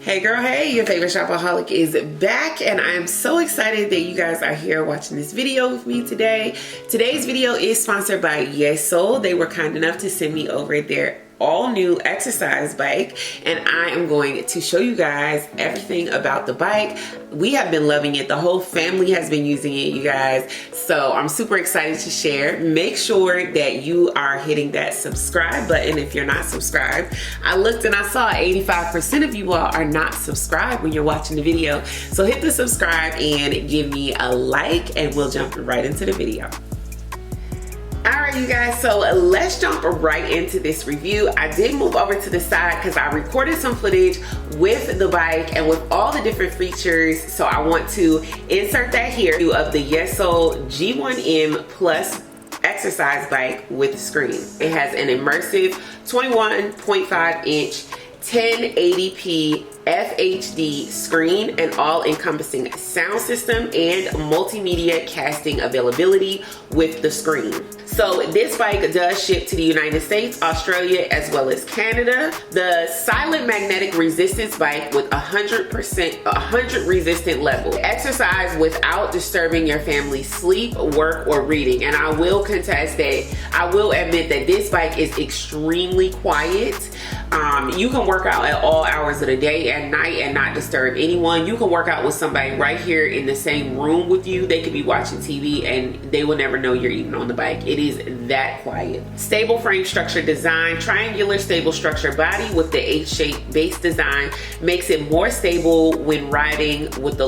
Hey girl, hey, your favorite shopaholic is back, and I am so excited that you guys are here watching this video with me today. Today's video is sponsored by YESOUL. They were kind enough to send me over their all new exercise bike, and I am going to show you guys everything about the bike. We have been loving it. The whole family has been using it, you guys. So I'm super excited to share. Make sure that you are hitting that subscribe button if you're not subscribed. I looked and I saw 85% of you all are not subscribed when you're watching the video. So hit the subscribe and give me a like, and we'll jump right into the video. Alright you guys, so let's jump right into this review. I did move over to the side because I recorded some footage with the bike and with all the different features, so I want to insert that here of the YESOUL G1M Plus exercise bike with screen. It has an immersive 21.5 inch 1080p FHD screen, an all-encompassing sound system, and multimedia casting availability with the screen. So this bike does ship to the United States, Australia, as well as Canada. The silent magnetic resistance bike with 100% resistant level. Exercise without disturbing your family's sleep, work, or reading. And I will contest that. I will admit that this bike is extremely quiet. You can work out at all hours of the day and night and not disturb anyone. You can work out with somebody right here in the same room with you. They could be watching TV and they will never know you're even on the bike. It is that quiet. Stable frame structure design. Triangular stable structure body with the H-shaped base design makes it more stable when riding with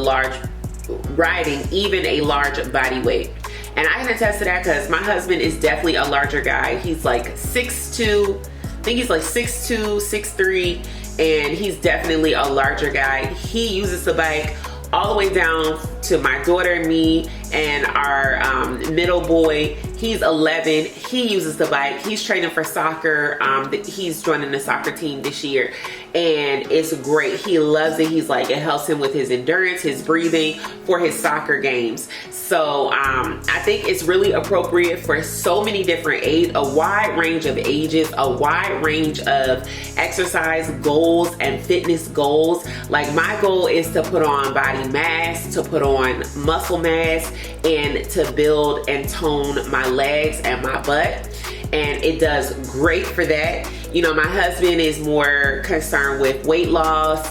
even a large body weight. And I can attest to that because my husband is definitely a larger guy. He's like 6'2", I think he's like 6'2", 6'3", and he's definitely a larger guy. He uses the bike all the way down to my daughter, me, and our middle boy. He's 11. He uses the bike. He's training for soccer. He's joining the soccer team this year, and it's great. He loves it. He's like, it helps him with his endurance, his breathing for his soccer games. So I think it's really appropriate for so many different a wide range of ages, a wide range of exercise goals and fitness goals. Like my goal is to put on body mass, to put on muscle mass, and to build and tone my legs and my butt. And it does great for that. You know, my husband is more concerned with weight loss,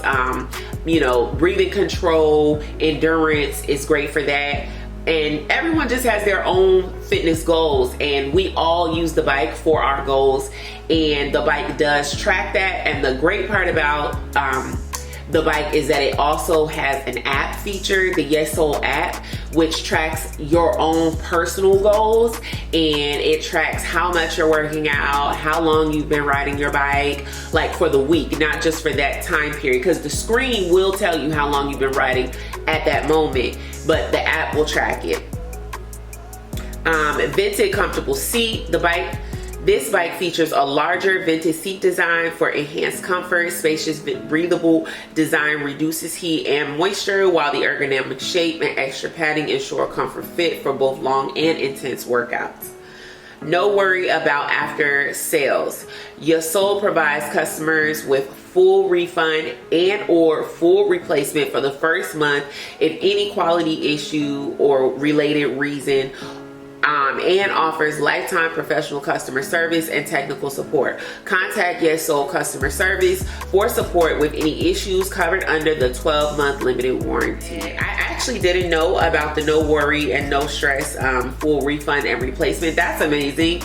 you know, breathing control, endurance is great for that. And everyone just has their own fitness goals, and we all use the bike for our goals, and the bike does track that. And the great part about the bike is that it also has an app feature, the YESOUL app, which tracks your own personal goals, and it tracks how much you're working out, how long you've been riding your bike, like for the week, not just for that time period, because the screen will tell you how long you've been riding at that moment, but the app will track it. Vented comfortable seat. This bike features a larger vented seat design for enhanced comfort. Spacious, breathable design reduces heat and moisture, while the ergonomic shape and extra padding ensure comfort fit for both long and intense workouts. No worry about after sales. YESOUL provides customers with full refund and or full replacement for the first month if any quality issue or related reason, and offers lifetime professional customer service and technical support. Contact YESOUL customer service for support with any issues covered under the 12-month limited warranty. I actually didn't know about the no worry and no stress full refund and replacement. That's amazing.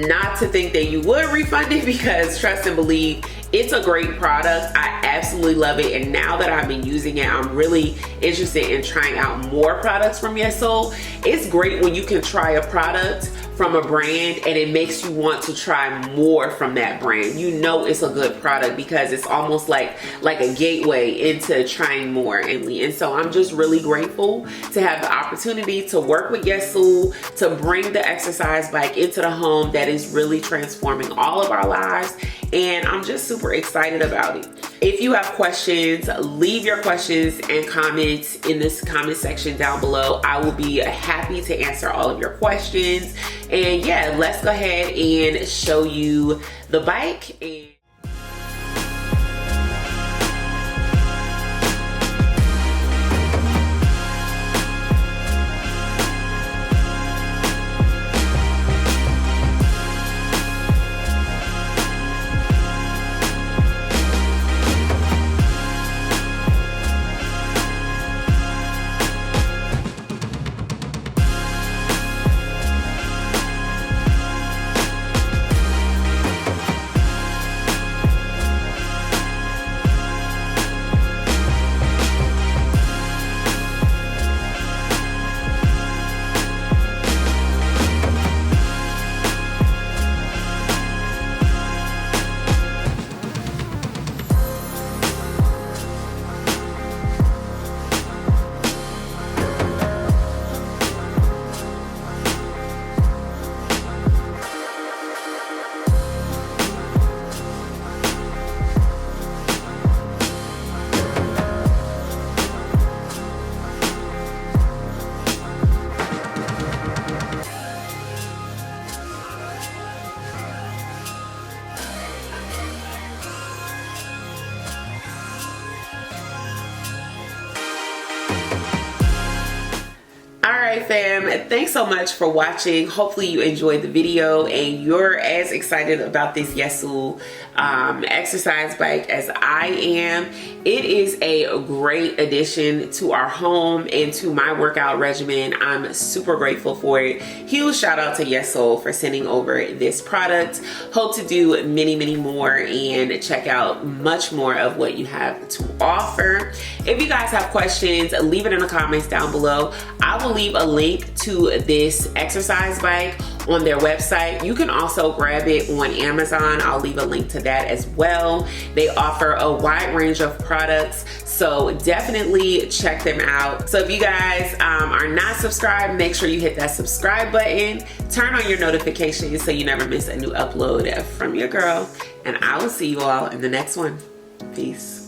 Not to think that you would refund it, because trust and believe, it's a great product. I absolutely love it, and now that I've been using it, I'm really interested in trying out more products from YESOUL. It's great when you can try a product from a brand and it makes you want to try more from that brand. You know it's a good product because it's almost like a gateway into trying more. And so I'm just really grateful to have the opportunity to work with YESOUL to bring the exercise bike into the home that is really transforming all of our lives, and I'm just super excited about it. If you have questions, leave your questions and comments in this comment section down below. I will be happy to answer all of your questions. And yeah, let's go ahead and show you the bike. fam, thanks so much for watching. Hopefully you enjoyed the video and you're as excited about this YESOUL exercise bike as I am. It is a great addition to our home and to my workout regimen. I'm super grateful for it. Huge shout out to YESOUL for sending over this product. Hope to do many more and check out much more of what you have to offer. If you guys have questions, leave it in the comments down below. I will leave a link to this exercise bike on their website. You can also grab it on Amazon. I'll leave a link to that as well. They offer a wide range of products, so definitely check them out. So if you guys are not subscribed, make sure you hit that subscribe button, turn on your notifications so you never miss a new upload from your girl, and I will see you all in the next one. Peace.